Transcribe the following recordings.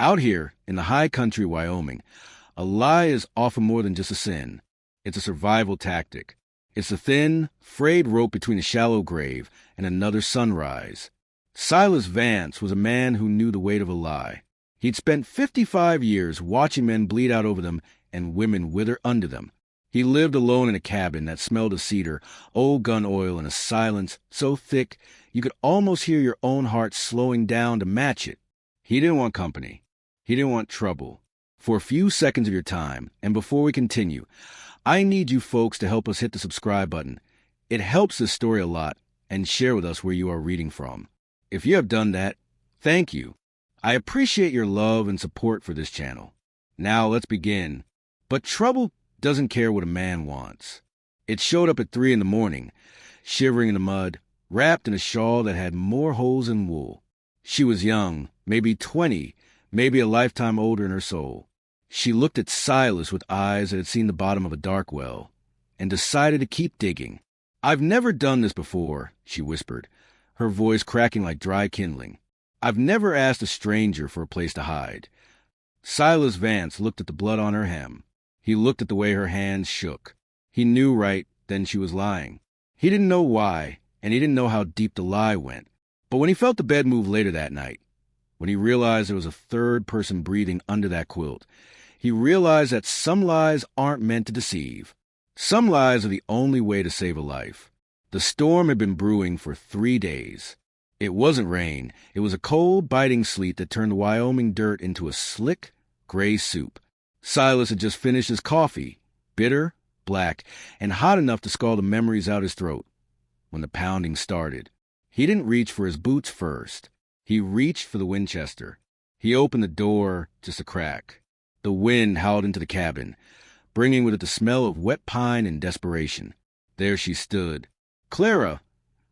Out here, in the high country of Wyoming, a lie is often more than just a sin. It's a survival tactic. It's a thin, frayed rope between a shallow grave and another sunrise. Silas Vance was a man who knew the weight of a lie. He'd spent 55 years watching men bleed out over them and women wither under them. He lived alone in a cabin that smelled of cedar, old gun oil, and a silence so thick you could almost hear your own heart slowing down to match it. He didn't want company. He didn't want trouble. For a few seconds of your time, and before we continue, I need you folks to help us hit the subscribe button. It helps this story a lot, and share with us where you are reading from. If you have done that, thank you. I appreciate your love and support for this channel. Now let's begin. But trouble doesn't care what a man wants. It showed up at 3 in the morning, shivering in the mud, wrapped in a shawl that had more holes than wool. She was young, maybe 20, maybe a lifetime older in her soul. She looked at Silas with eyes that had seen the bottom of a dark well, and decided to keep digging. "I've never done this before," she whispered, her voice cracking like dry kindling. "I've never asked a stranger for a place to hide." Silas Vance looked at the blood on her hem. He looked at the way her hands shook. He knew right then she was lying. He didn't know why, and he didn't know how deep the lie went. But when he felt the bed move later that night, when he realized there was a third person breathing under that quilt, he realized that some lies aren't meant to deceive. Some lies are the only way to save a life. The storm had been brewing for 3 days. It wasn't rain. It was a cold, biting sleet that turned the Wyoming dirt into a slick, gray soup. Silas had just finished his coffee, bitter, black, and hot enough to scald the memories out his throat, when the pounding started. He didn't reach for his boots first. He reached for the Winchester. He opened the door just a crack. The wind howled into the cabin, bringing with it the smell of wet pine and desperation. There she stood, Clara,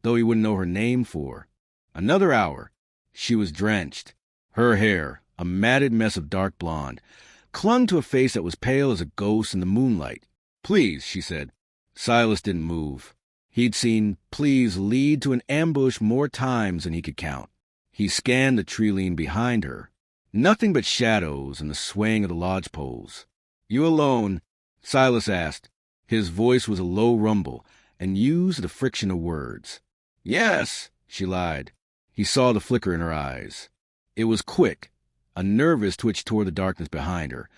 though he wouldn't know her name for. Another hour. She was drenched. Her hair, a matted mess of dark blonde, clung to a face that was pale as a ghost in the moonlight. "Please," she said. Silas didn't move. He'd seen please lead to an ambush more times than he could count. He scanned the tree lean behind her. Nothing but shadows and the swaying of the lodge poles. "You alone?" Silas asked. His voice was a low rumble, and used the friction of words. "Yes," she lied. He saw the flicker in her eyes. It was quick, a nervous twitch toward the darkness behind her.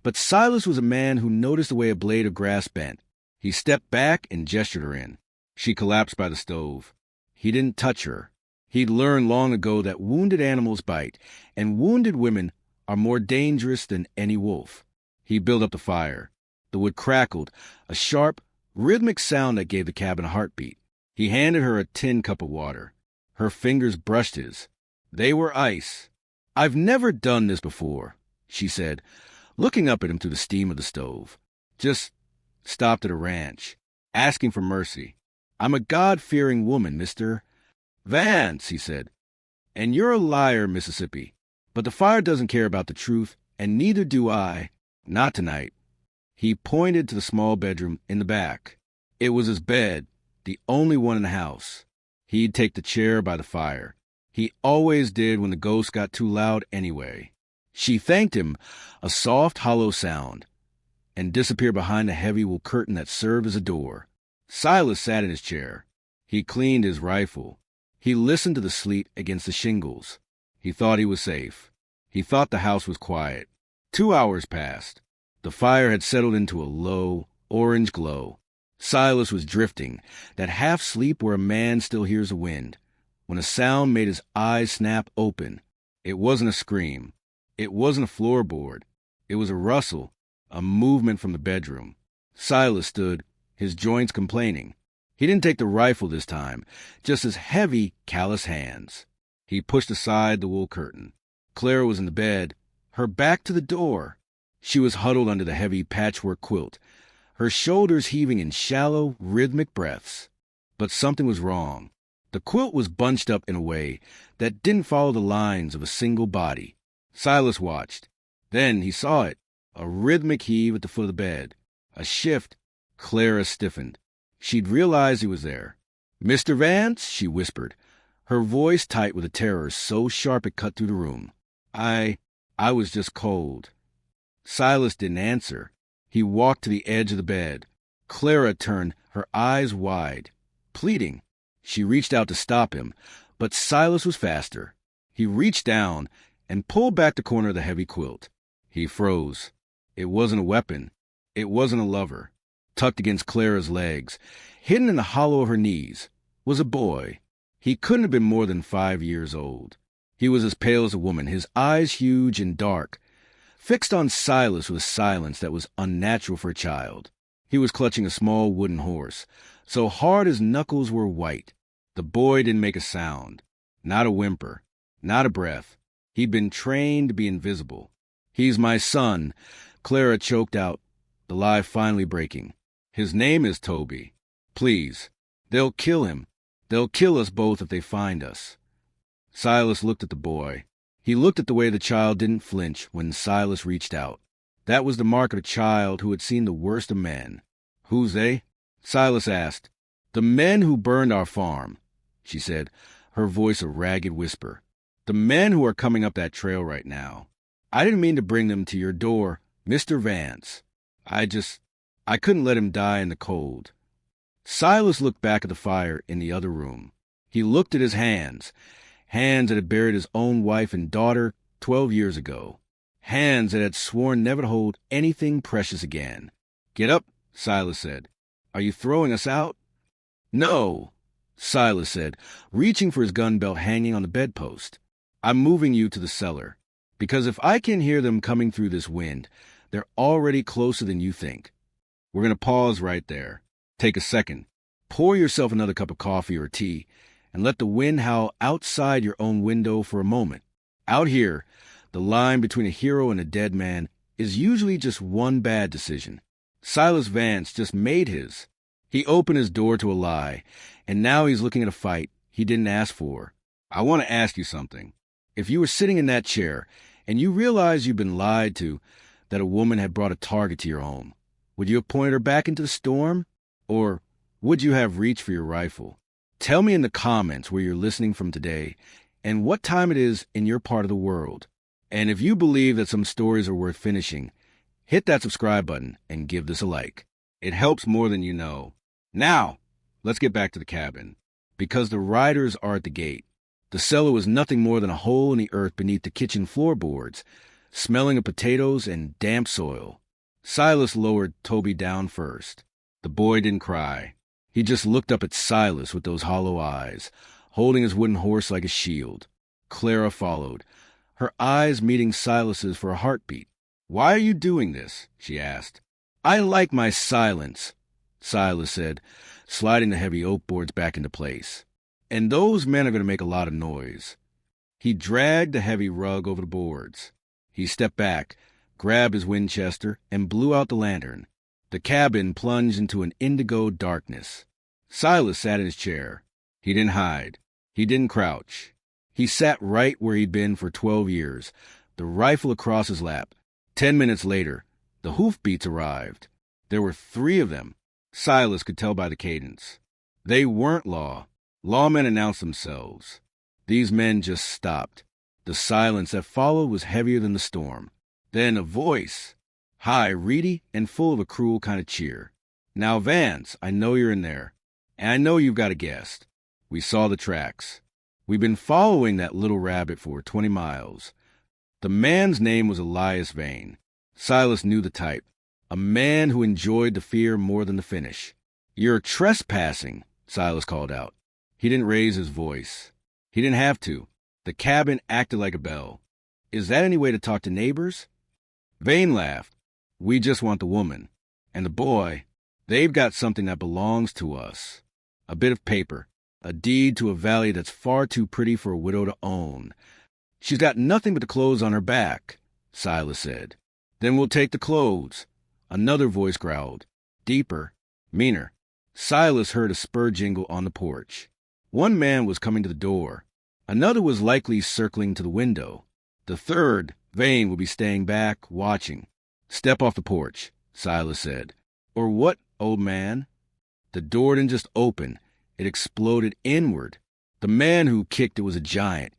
But Silas was a man who noticed the way a blade of grass bent. He stepped back and gestured her in. She collapsed by the stove. He didn't touch her. He'd learned long ago that wounded animals bite, and wounded women are more dangerous than any wolf. He built up the fire. The wood crackled, a sharp, rhythmic sound that gave the cabin a heartbeat. He handed her a tin cup of water. Her fingers brushed his. They were ice. "I've never done this before," she said, looking up at him through the steam of the stove. "Just stopped at a ranch, asking for mercy. I'm a God-fearing woman, Mr. Vance," he said. "And you're a liar, Mississippi. But the fire doesn't care about the truth, and neither do I. Not tonight." He pointed to the small bedroom in the back. It was his bed, the only one in the house. He'd take the chair by the fire. He always did when the ghost got too loud anyway. She thanked him, a soft, hollow sound, and disappeared behind the heavy wool curtain that served as a door. Silas sat in his chair. He cleaned his rifle. He listened to the sleet against the shingles. He thought he was safe. He thought the house was quiet. 2 hours passed. The fire had settled into a low, orange glow. Silas was drifting, that half-sleep where a man still hears the wind, when a sound made his eyes snap open. It wasn't a scream. It wasn't a floorboard. It was a rustle, a movement from the bedroom. Silas stood, his joints complaining. He didn't take the rifle this time, just his heavy, callous hands. He pushed aside the wool curtain. Clara was in the bed, her back to the door. She was huddled under the heavy patchwork quilt, her shoulders heaving in shallow, rhythmic breaths. But something was wrong. The quilt was bunched up in a way that didn't follow the lines of a single body. Silas watched. Then he saw it, a rhythmic heave at the foot of the bed. A shift. Clara stiffened. She'd realized he was there. "Mr. Vance," she whispered, her voice tight with a terror so sharp it cut through the room. I I was just cold. Silas didn't answer. He walked to the edge of the bed. Clara turned, her eyes wide, pleading. She reached out to stop him, but Silas was faster. He reached down and pulled back the corner of the heavy quilt. He froze. It wasn't a weapon. It wasn't a lover. Tucked against Clara's legs, hidden in the hollow of her knees, was a boy. He couldn't have been more than 5 years old. He was as pale as a woman, his eyes huge and dark, fixed on Silas with a silence that was unnatural for a child. He was clutching a small wooden horse, so hard his knuckles were white. The boy didn't make a sound, not a whimper, not a breath. He'd been trained to be invisible. "He's my son," Clara choked out, the lie finally breaking. "His name is Toby. Please. They'll kill him. They'll kill us both if they find us." Silas looked at the boy. He looked at the way the child didn't flinch when Silas reached out. That was the mark of a child who had seen the worst of men. "Who's they?" Silas asked. "The men who burned our farm," she said, her voice a ragged whisper. "The men who are coming up that trail right now. I didn't mean to bring them to your door, Mr. Vance. I couldn't let him die in the cold." Silas looked back at the fire in the other room. He looked at his hands that had buried his own wife and daughter 12 years ago. Hands that had sworn never to hold anything precious again. "Get up," Silas said. "Are you throwing us out?" "No," Silas said, reaching for his gun belt hanging on the bedpost. "I'm moving you to the cellar, because if I can hear them coming through this wind, they're already closer than you think. We're going to pause right there. Take a second. Pour yourself another cup of coffee or tea, and let the wind howl outside your own window for a moment. Out here, the line between a hero and a dead man is usually just one bad decision. Silas Vance just made his. He opened his door to a lie, and now he's looking at a fight he didn't ask for. I want to ask you something. If you were sitting in that chair and you realized you've been lied to, that a woman had brought a target to your home, would you have pointed her back into the storm? Or would you have reached for your rifle? Tell me in the comments where you're listening from today and what time it is in your part of the world. And if you believe that some stories are worth finishing, hit that subscribe button and give this a like. It helps more than you know. Now, let's get back to the cabin, because the riders are at the gate. The cellar was nothing more than a hole in the earth beneath the kitchen floorboards, smelling of potatoes and damp soil. Silas lowered Toby down first. The boy didn't cry. He just looked up at Silas with those hollow eyes, holding his wooden horse like a shield. Clara followed, her eyes meeting Silas's for a heartbeat. "Why are you doing this?" she asked. "I like my silence," Silas said, sliding the heavy oak boards back into place. "And those men are going to make a lot of noise." He dragged the heavy rug over the boards. He stepped back, grabbed his Winchester, and blew out the lantern. The cabin plunged into an indigo darkness. Silas sat in his chair. He didn't hide. He didn't crouch. He sat right where he'd been for 12 years, the rifle across his lap. 10 minutes later, the hoofbeats arrived. There were 3 of them. Silas could tell by the cadence. They weren't law. Lawmen announced themselves. These men just stopped. The silence that followed was heavier than the storm. Then a voice, high, reedy, and full of a cruel kind of cheer. "Now, Vance, I know you're in there. And I know you've got a guest. We saw the tracks. We've been following that little rabbit for 20 miles. The man's name was Elias Vane. Silas knew the type. A man who enjoyed the fear more than the finish. "You're trespassing," Silas called out. He didn't raise his voice. He didn't have to. The cabin acted like a bell. "Is that any way to talk to neighbors?" Vane laughed. "We just want the woman. And the boy, they've got something that belongs to us. A bit of paper. A deed to a valley that's far too pretty for a widow to own. She's got nothing but the clothes on her back," Silas said. "Then we'll take the clothes." Another voice growled. Deeper. Meaner. Silas heard a spur jingle on the porch. One man was coming to the door. Another was likely circling to the window. The third, Vane, would be staying back, watching. "Step off the porch," Silas said. "Or what, old man?" The door didn't just open. It exploded inward. The man who kicked it was a giant,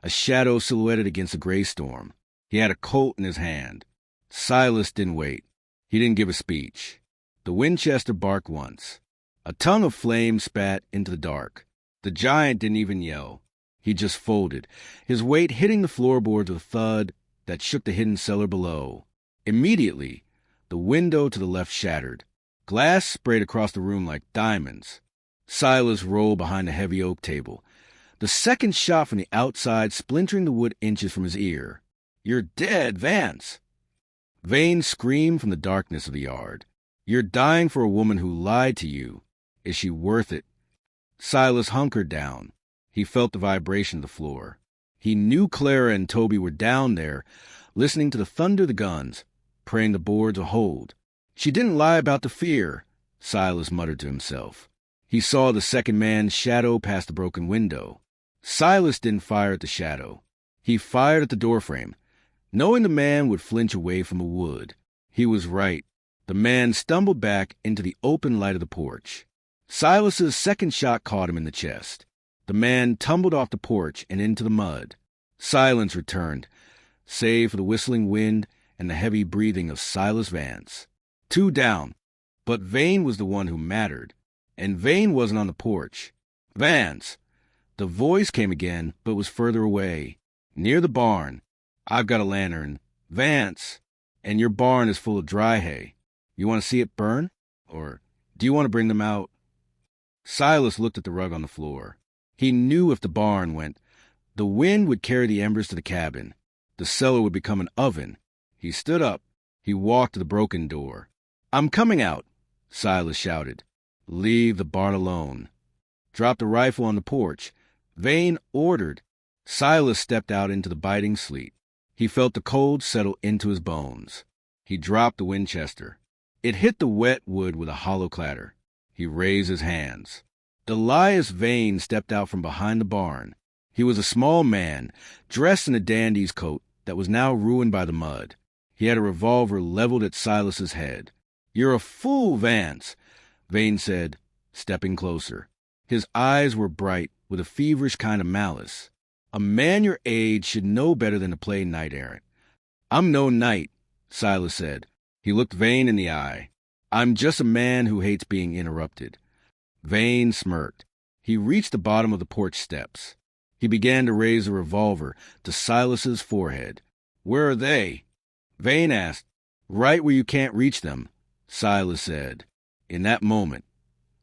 a shadow silhouetted against a gray storm. He He had a Colt in his hand. Silas didn't wait. He didn't give a speech. The Winchester barked once. A tongue of flame spat into the dark. The giant didn't even yell. He just folded, his weight hitting the floorboards with a thud that shook the hidden cellar below. Immediately, the window to the left shattered. Glass sprayed across the room like diamonds. Silas rolled behind a heavy oak table. The second shot from the outside splintering the wood inches from his ear. "You're dead, Vance!" Vane screamed from the darkness of the yard. "You're dying for a woman who lied to you. Is she worth it?" Silas hunkered down. He felt the vibration of the floor. He knew Clara and Toby were down there, listening to the thunder of the guns, praying the boards would hold. "She didn't lie about the fear," Silas muttered to himself. He saw the second man's shadow past the broken window. Silas didn't fire at the shadow. He fired at the doorframe, knowing the man would flinch away from the wood. He was right. The man stumbled back into the open light of the porch. Silas's second shot caught him in the chest. The man tumbled off the porch and into the mud. Silence returned, save for the whistling wind and the heavy breathing of Silas Vance. 2 down, but Vane was the one who mattered, and Vane wasn't on the porch. "Vance!" The voice came again, but was further away, near the barn. "I've got a lantern. Vance! And your barn is full of dry hay. You want to see it burn? Or do you want to bring them out?" Silas looked at the rug on the floor. He knew if the barn went, the wind would carry the embers to the cabin. The cellar would become an oven. He stood up. He walked to the broken door. "I'm coming out," Silas shouted. "Leave the barn alone." Drop the rifle on the porch. Vane ordered. Silas stepped out into the biting sleet. He felt the cold settle into his bones. He dropped the Winchester. It hit the wet wood with a hollow clatter. He raised his hands. Elias Vane stepped out from behind the barn. He was a small man, dressed in a dandy's coat that was now ruined by the mud. He had a revolver leveled at Silas's head. "You're a fool, Vance," Vane said, stepping closer. His eyes were bright with a feverish kind of malice. "A man your age should know better than to play knight-errant." "I'm no knight," Silas said. He looked Vane in the eye. "I'm just a man who hates being interrupted." Vane smirked. He reached the bottom of the porch steps. He began to raise the revolver to Silas's forehead. "Where are they?" Vane asked. "Right where you can't reach them," Silas said. In that moment,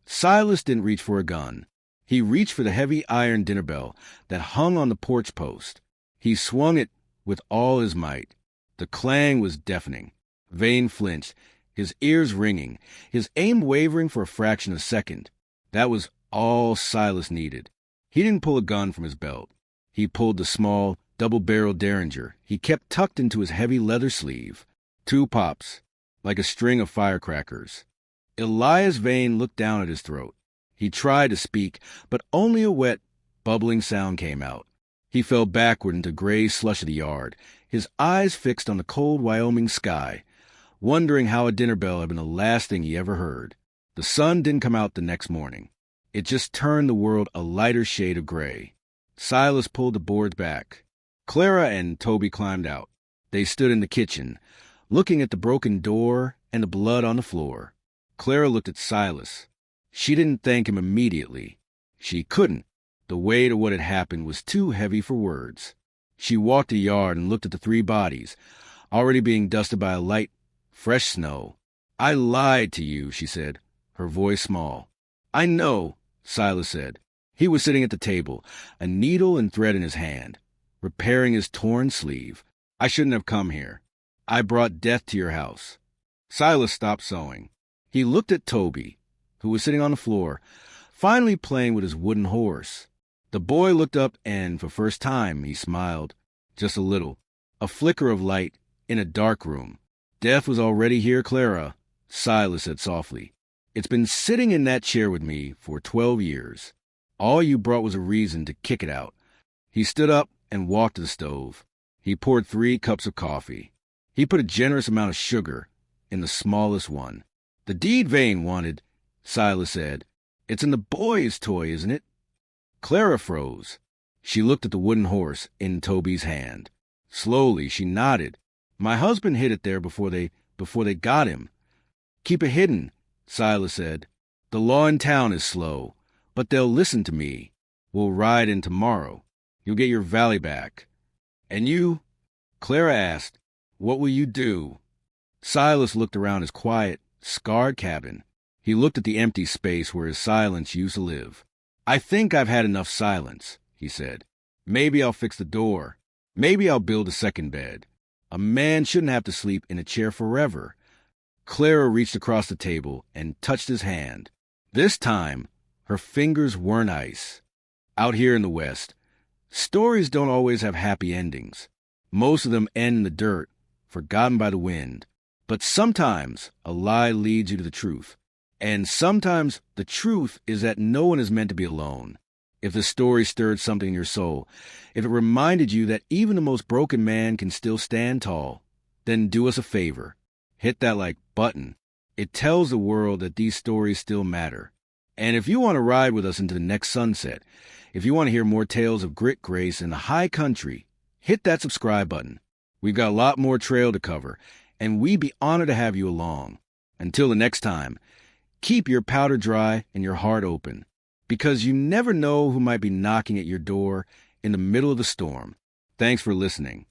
Silas didn't reach for a gun. He reached for the heavy iron dinner bell that hung on the porch post. He swung it with all his might. The clang was deafening. Vane flinched, his ears ringing, his aim wavering for a fraction of a second. That was all Silas needed. He didn't pull a gun from his belt. He pulled the small, double-barreled Derringer he kept tucked into his heavy leather sleeve. 2 pops, like a string of firecrackers. Elias Vane looked down at his throat. He tried to speak, but only a wet, bubbling sound came out. He fell backward into gray slush of the yard, his eyes fixed on the cold Wyoming sky, wondering how a dinner bell had been the last thing he ever heard. The sun didn't come out the next morning. It just turned the world a lighter shade of gray. Silas pulled the boards back. Clara and Toby climbed out. They stood in the kitchen, looking at the broken door and the blood on the floor. Clara looked at Silas. She didn't thank him immediately. She couldn't. The weight of what had happened was too heavy for words. She walked the yard and looked at the 3 bodies, already being dusted by a light, fresh snow. "I lied to you," she said, her voice small. "I know," Silas said. He was sitting at the table, a needle and thread in his hand, repairing his torn sleeve. "I shouldn't have come here. I brought death to your house." Silas stopped sewing. He looked at Toby, who was sitting on the floor, finally playing with his wooden horse. The boy looked up and, for the first time, he smiled. Just a little. A flicker of light in a dark room. "Death was already here, Clara," Silas said softly. "It's been sitting in that chair with me for 12 years. All you brought was a reason to kick it out." He stood up and walked to the stove. He poured 3 cups of coffee. He put a generous amount of sugar in the smallest one. "The deed Vane wanted," Silas said. "It's in the boy's toy, isn't it?" Clara froze. She looked at the wooden horse in Toby's hand. Slowly, she nodded. My husband hid it there before they got him. Keep it hidden, Silas said. The law in town is slow, but they'll listen to me. We'll ride in tomorrow. You'll get your valley back. And you? Clara asked, what will you do? Silas looked around his quiet, scarred cabin. He looked at the empty space where his silence used to live. I think I've had enough silence, he said. Maybe I'll fix the door. Maybe I'll build a second bed. A man shouldn't have to sleep in a chair forever. Clara reached across the table and touched his hand. This time, her fingers weren't ice. Out here in the West, stories don't always have happy endings. Most of them end in the dirt, forgotten by the wind. But sometimes a lie leads you to the truth. And sometimes the truth is that no one is meant to be alone. If the story stirred something in your soul, if it reminded you that even the most broken man can still stand tall, then do us a favor. Hit that like button. It tells the world that these stories still matter. And if you want to ride with us into the next sunset, if you want to hear more tales of grit, grace, and the high country, hit that subscribe button. We've got a lot more trail to cover, and we'd be honored to have you along. Until the next time, keep your powder dry and your heart open, because you never know who might be knocking at your door in the middle of the storm. Thanks for listening.